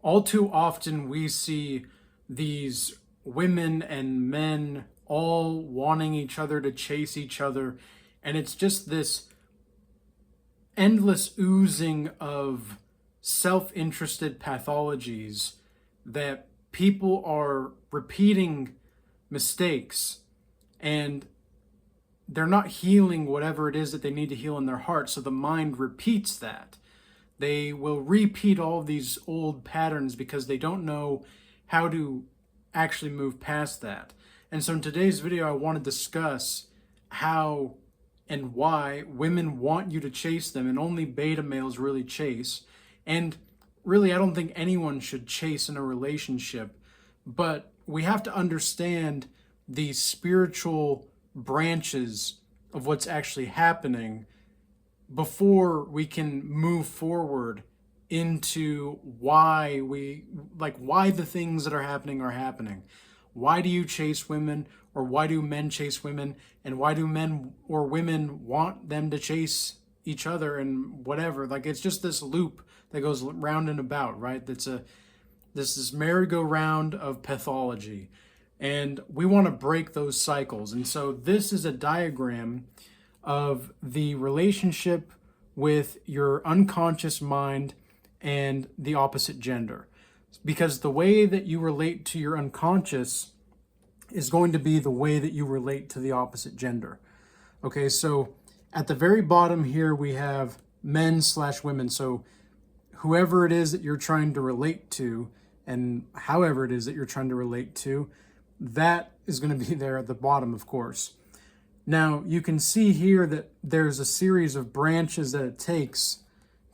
All too often we see these women and men all wanting each other to chase each other, and it's just this endless oozing of self-interested pathologies that people are repeating mistakes, and they're not healing whatever it is that they need to heal in their heart, so the mind repeats that. They will repeat all of these old patterns because they don't know how to actually move past that. And so in today's video, I want to discuss how and why women want you to chase them, and only beta males really chase. And really, I don't think anyone should chase in a relationship, but we have to understand the spiritual branches of what's actually happening before we can move forward into why the things that are happening are happening. Why do you chase women, or why do men chase women, and why do men or women want them to chase each other, and whatever. It's just this loop that goes round and about, right? This merry-go-round of pathology, and we want to break those cycles. And so this is a diagram of the relationship with your unconscious mind and the opposite gender. Because the way that you relate to your unconscious is going to be the way that you relate to the opposite gender. Okay, so at the very bottom here, we have men/women. So whoever it is that you're trying to relate to, and however it is that you're trying to relate to, that is going to be there at the bottom, of course. Now, you can see here that there's a series of branches that it takes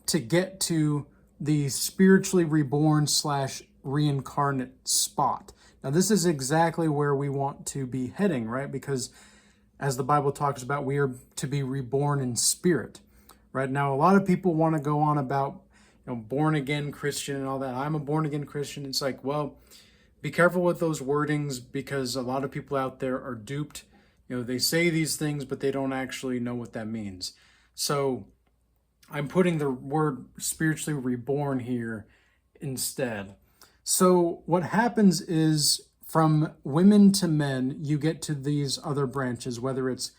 to get to the spiritually reborn / reincarnate spot. Now, this is exactly where we want to be heading, right? Because as the Bible talks about, we are to be reborn in spirit, right? Now, a lot of people want to go on about, born again Christian and all that. I'm a born again Christian. It's like, well, be careful with those wordings, because a lot of people out there are duped. They say these things, but they don't actually know what that means. So I'm putting the word spiritually reborn here instead. So what happens is, from women to men, you get to these other branches, whether it's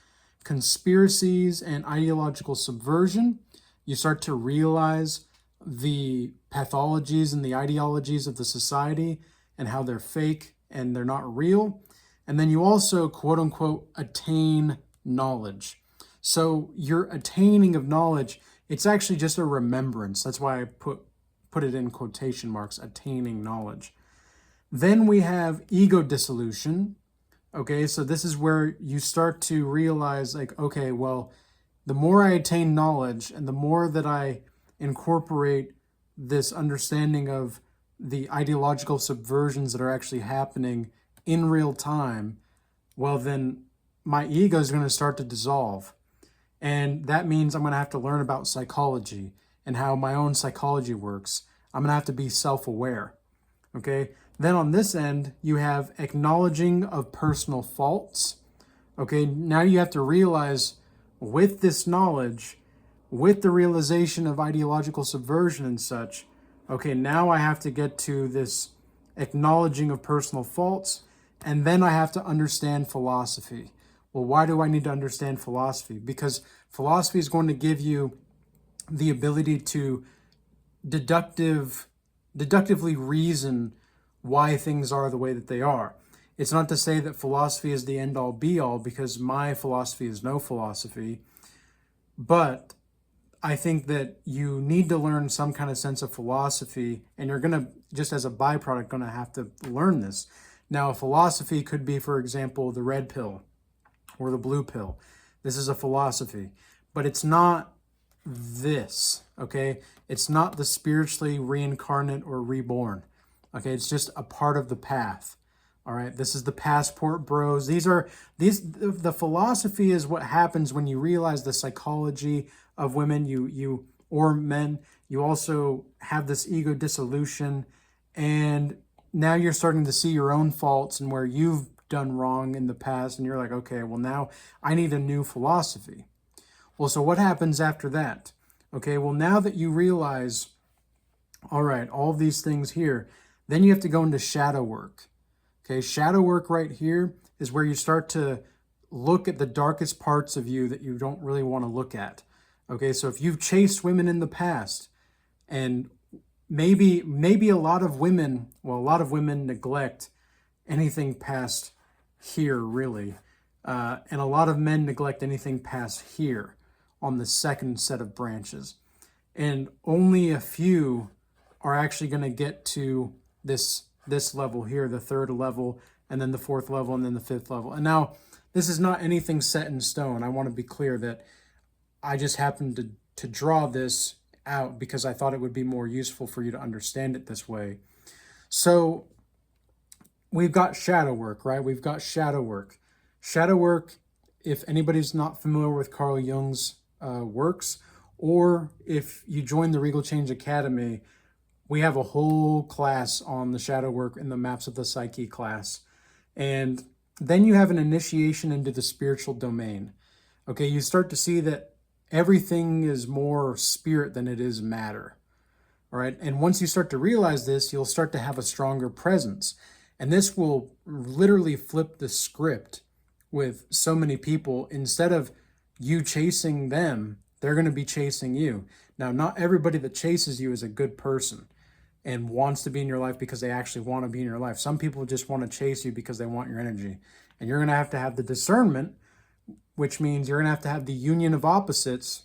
conspiracies and ideological subversion. You start to realize the pathologies and the ideologies of the society and how they're fake and they're not real. And then you also, quote unquote, attain knowledge. So your attaining of knowledge, it's actually just a remembrance. That's why I put it in quotation marks, attaining knowledge. Then we have ego dissolution. Okay, so this is where you start to realize, okay, well, the more I attain knowledge and the more that I incorporate this understanding of the ideological subversions that are actually happening in real time, well, then my ego is going to start to dissolve. And that means I'm going to have to learn about psychology and how my own psychology works. I'm going to have to be self-aware. Okay. Then on this end, you have acknowledging of personal faults. Okay. Now you have to realize, with this knowledge, with the realization of ideological subversion and such, okay, now I have to get to this acknowledging of personal faults, and then I have to understand philosophy. Well, why do I need to understand philosophy? Because philosophy is going to give you the ability to deductively reason why things are the way that they are. It's not to say that philosophy is the end-all be-all, because my philosophy is no philosophy, but I think that you need to learn some kind of sense of philosophy, and you're going to, just as a byproduct, going to have to learn this. Now, a philosophy could be, for example, the red pill or the blue pill. This is a philosophy, but it's not this, okay? It's not the spiritually reincarnate or reborn, okay? It's just a part of the path, all right? This is the passport bros. The philosophy is what happens when you realize the psychology of women, you or men. You also have this ego dissolution, and now you're starting to see your own faults and where you've done wrong in the past, and you're like, okay, well, now I need a new philosophy. Well, so what happens after that? Okay, well, now that you realize All right, all of these things here. Then you have to go into shadow work. Okay, shadow work right here is where you start to look at the darkest parts of you that you don't really want to look at. Okay, so if you've chased women in the past, and maybe a lot of women, well, a lot of women neglect anything past here, really. And a lot of men neglect anything past here on the second set of branches. And only a few are actually going to get to this level here, the third level, and then the fourth level, and then the fifth level. And now, this is not anything set in stone. I want to be clear that I just happened to draw this out because I thought it would be more useful for you to understand it this way. So we've got shadow work, right? We've got shadow work. Shadow work, if anybody's not familiar with Carl Jung's works, or if you join the Regal Change Academy, we have a whole class on the shadow work in the Maps of the Psyche class. And then you have an initiation into the spiritual domain. Okay, you start to see that everything is more spirit than it is matter. All right, and once you start to realize this, you'll start to have a stronger presence. And this will literally flip the script with so many people. Instead of you chasing them, they're going to be chasing you. Now, not everybody that chases you is a good person and wants to be in your life because they actually want to be in your life. Some people just want to chase you because they want your energy. And you're going to have the discernment, which means you're going to have the union of opposites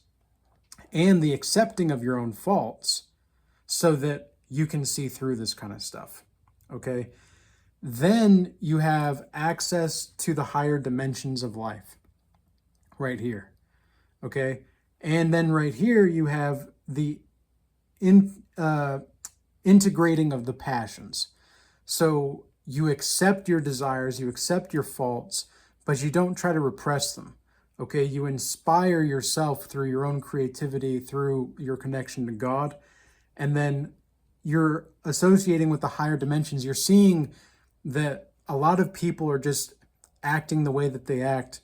and the accepting of your own faults so that you can see through this kind of stuff. Okay? Then you have access to the higher dimensions of life right here. Okay? And then right here you have the integrating of the passions. So you accept your desires, you accept your faults, but you don't try to repress them. Okay, you inspire yourself through your own creativity, through your connection to God, and then you're associating with the higher dimensions. You're seeing that a lot of people are just acting the way that they act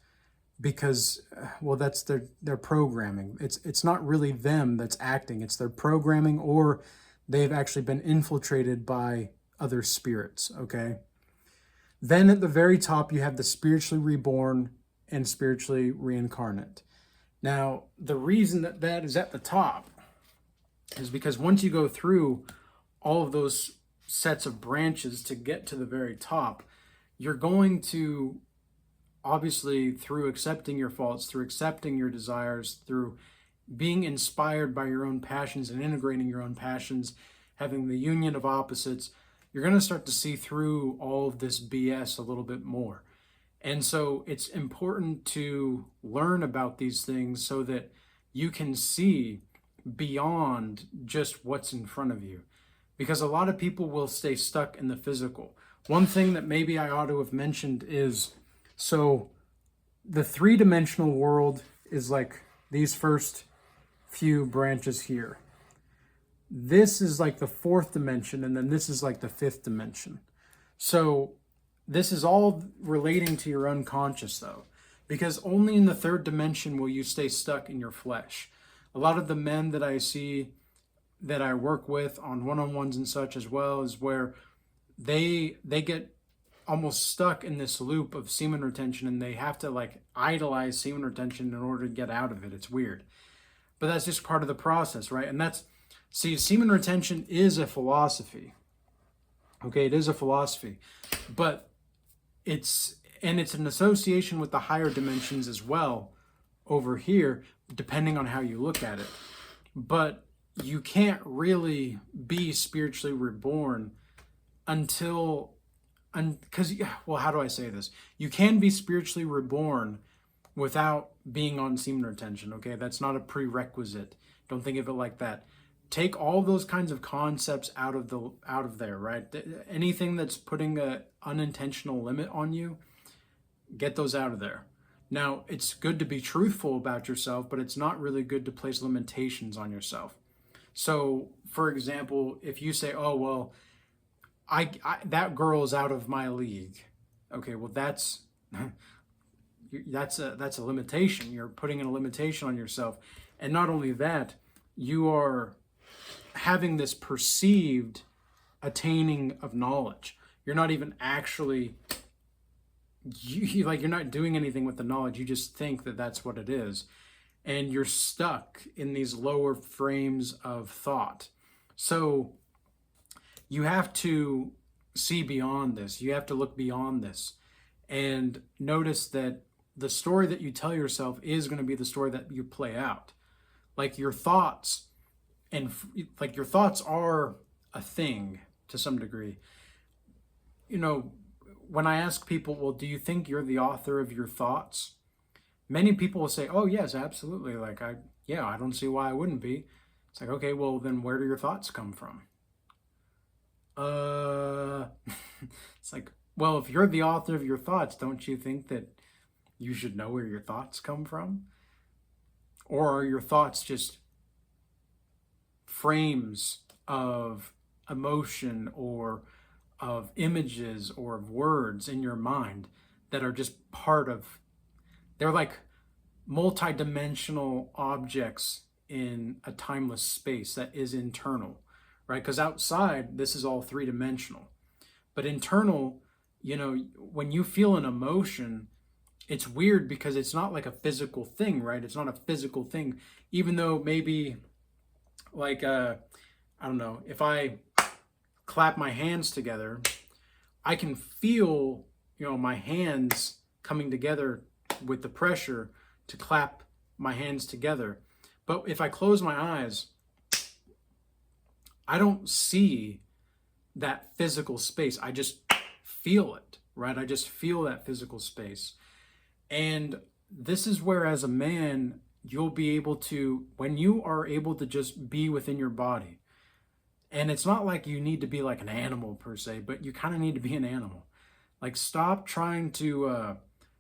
because, well, that's their programming. It's not really them that's acting, it's their programming, or they've actually been infiltrated by other spirits, okay? Then at the very top, you have the spiritually reborn and spiritually reincarnate. Now, the reason that is at the top is because once you go through all of those sets of branches to get to the very top, you're going to, obviously, through accepting your faults, through accepting your desires, through being inspired by your own passions and integrating your own passions, having the union of opposites, you're going to start to see through all of this BS a little bit more. And so it's important to learn about these things so that you can see beyond just what's in front of you. Because a lot of people will stay stuck in the physical. One thing that maybe I ought to have mentioned is, so the three-dimensional world is like these first few branches here. This is like the fourth dimension, and then this is like the fifth dimension. So this is all relating to your unconscious, though, because only in the third dimension will you stay stuck in your flesh. A lot of the men that I see, that I work with on one-on-ones and such as well, is where they get almost stuck in this loop of semen retention, and they have to like idolize semen retention in order to get out of it. It's weird, but that's just part of the process, right? And semen retention is a philosophy. Okay, it is a philosophy, but it's an association with the higher dimensions as well over here, depending on how you look at it. But you can't really be spiritually reborn because, well, how do I say this? You can be spiritually reborn without being on semen retention, okay? That's not a prerequisite. Don't think of it like that. Take all those kinds of concepts out of there, right? Anything that's putting an unintentional limit on you, get those out of there. Now, it's good to be truthful about yourself, but it's not really good to place limitations on yourself. So, for example, if you say, "Oh, well, I that girl is out of my league," okay, well, that's a limitation. You're putting in a limitation on yourself, and not only that, you are having this perceived attaining of knowledge. You're not even actually, you're not doing anything with the knowledge. You just think that that's what it is. And you're stuck in these lower frames of thought. So you have to see beyond this. You have to look beyond this and notice that the story that you tell yourself is going to be the story that you play out. Like your thoughts, and like your thoughts are a thing to some degree. You know, when I ask people, well, do you think you're the author of your thoughts? Many people will say, oh, yes, absolutely. Like, I don't see why I wouldn't be. It's like, okay, well, then where do your thoughts come from? It's like, well, if you're the author of your thoughts, don't you think that you should know where your thoughts come from? Or are your thoughts just frames of emotion or of images or of words in your mind that are just part of, they're like multi-dimensional objects in a timeless space that is internal, right? Because outside, this is all three-dimensional. But internal, you know, when you feel an emotion, it's weird because it's not like a physical thing, right? It's not a physical thing, even though maybe like, I don't know, if I clap my hands together, I can feel, you know, my hands coming together with the pressure to clap my hands together. But if I close my eyes, I don't see that physical space. I just feel it, right? I just feel that physical space. And this is where, as a man, you'll be able to, when you are able to just be within your body, and it's not like you need to be like an animal per se, but you kind of need to be an animal. Like, stop trying to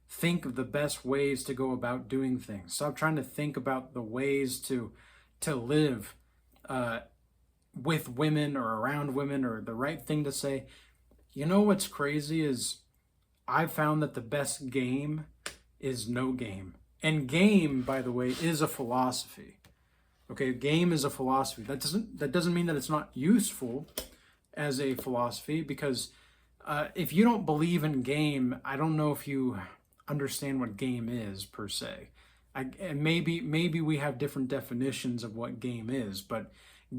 think of the best ways to go about doing things. Stop trying to think about the ways to live with women or around women or the right thing to say. You know what's crazy is I've found that the best game is no game. And game, by the way, is a philosophy. Okay, game is a philosophy. That doesn't mean that it's not useful as a philosophy, because if you don't believe in game, I don't know if you understand what game is per se. And maybe we have different definitions of what game is, but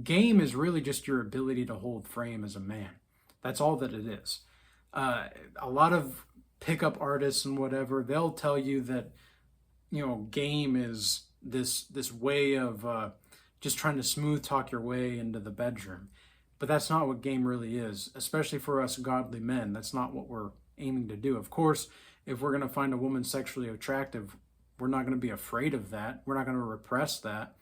game is really just your ability to hold frame as a man. That's all that it is. A lot of pickup artists and whatever, they'll tell you that, you know, game is this way of just trying to smooth talk your way into the bedroom. But that's not what game really is, especially for us godly men. That's not what we're aiming to do. Of course, if we're going to find a woman sexually attractive, we're not going to be afraid of that. We're not going to repress that.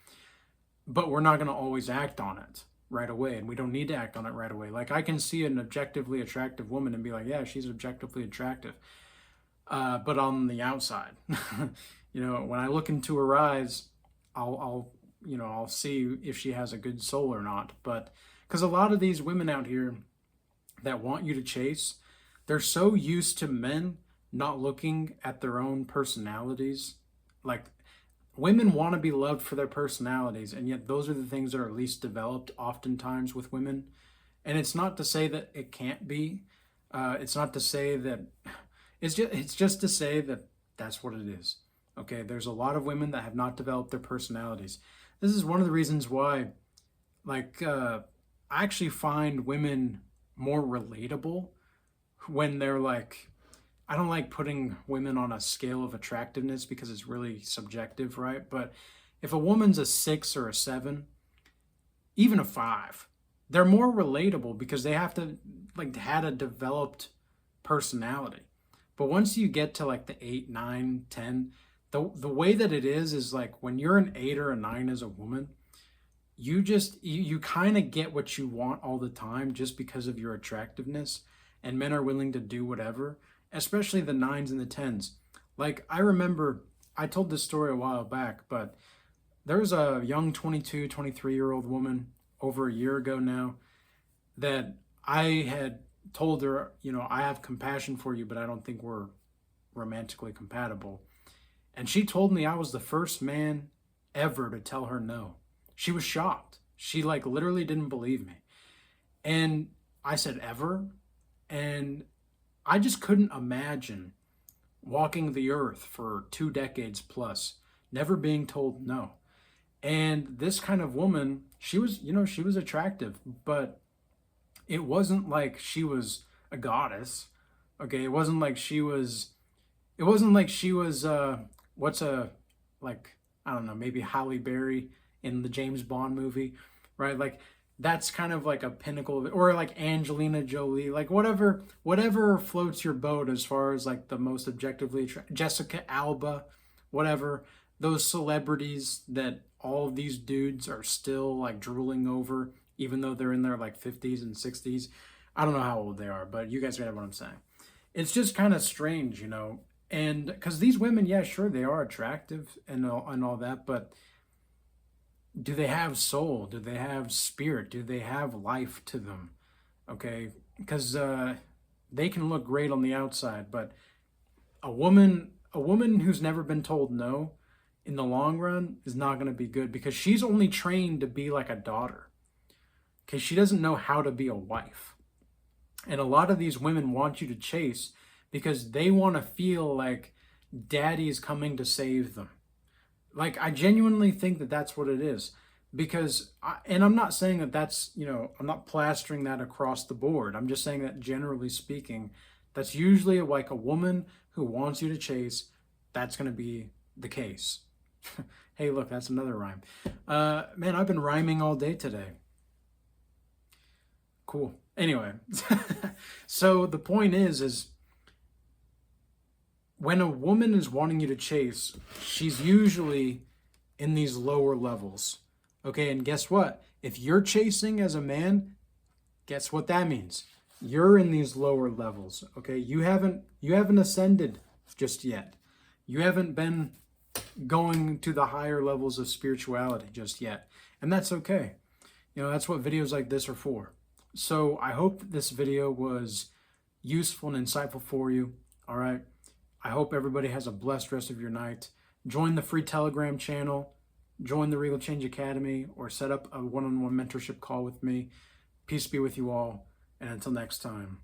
But we're not going to always act on it right away. And we don't need to act on it right away. Like, I can see an objectively attractive woman and be like, yeah, she's objectively attractive. But on the outside, you know, when I look into her eyes, I'll see if she has a good soul or not. But because a lot of these women out here that want you to chase, they're so used to men not looking at their own personalities. Like, women want to be loved for their personalities, and yet those are the things that are least developed oftentimes with women. And it's not to say that it can't be. It's not to say that it's just to say that that's what it is. Okay, there's a lot of women that have not developed their personalities. This is one of the reasons why, like, I actually find women more relatable when they're like, I don't like putting women on a scale of attractiveness because it's really subjective, right? But if a woman's a 6 or a 7, even a 5, they're more relatable because they have to, like, had a developed personality. But once you get to like the 8, 9, 10, the way that it is like when you're an 8 or a 9 as a woman, you kind of get what you want all the time just because of your attractiveness, and men are willing to do whatever, especially the 9s and the 10s. Like, I remember, I told this story a while back, but there was a young 22, 23-year-old woman over a year ago now that I had told her, you know, I have compassion for you, but I don't think we're romantically compatible. And she told me I was the first man ever to tell her no. She was shocked. She like literally didn't believe me. And I said, ever? And I just couldn't imagine walking the earth for 2 decades plus, never being told no. And this kind of woman, she was, she was attractive, but it wasn't like she was a goddess. Okay, it wasn't like she was what's a like I don't know, maybe Halle Berry in the James Bond movie, right? Like that's kind of like a pinnacle of it, or like Angelina Jolie, like whatever floats your boat as far as like the most objectively Jessica Alba, whatever, those celebrities that all of these dudes are still like drooling over, even though they're in their like 50s and 60s. I don't know how old they are, but you guys get what I'm saying. It's just kind of strange, and because these women, yeah, sure, they are attractive and all that, but do they have soul? Do they have spirit? Do they have life to them? Okay, because they can look great on the outside, but a woman who's never been told no, in the long run, is not going to be good because she's only trained to be like a daughter. Okay, she doesn't know how to be a wife. And a lot of these women want you to chase because they want to feel like daddy's coming to save them. Like, I genuinely think that that's what it is. And I'm not saying that that's, I'm not plastering that across the board. I'm just saying that generally speaking, that's usually like a woman who wants you to chase, that's going to be the case. Hey, look, that's another rhyme. Man, I've been rhyming all day today. Cool. Anyway, so the point is when a woman is wanting you to chase, she's usually in these lower levels. Okay, and guess what? If you're chasing as a man, guess what that means? You're in these lower levels. Okay, you haven't ascended just yet. You haven't been going to the higher levels of spirituality just yet. And that's okay. That's what videos like this are for. So I hope this video was useful and insightful for you. All right. I hope everybody has a blessed rest of your night. Join the free Telegram channel, join the Regal Change Academy, or set up a one-on-one mentorship call with me. Peace be with you all. And until next time.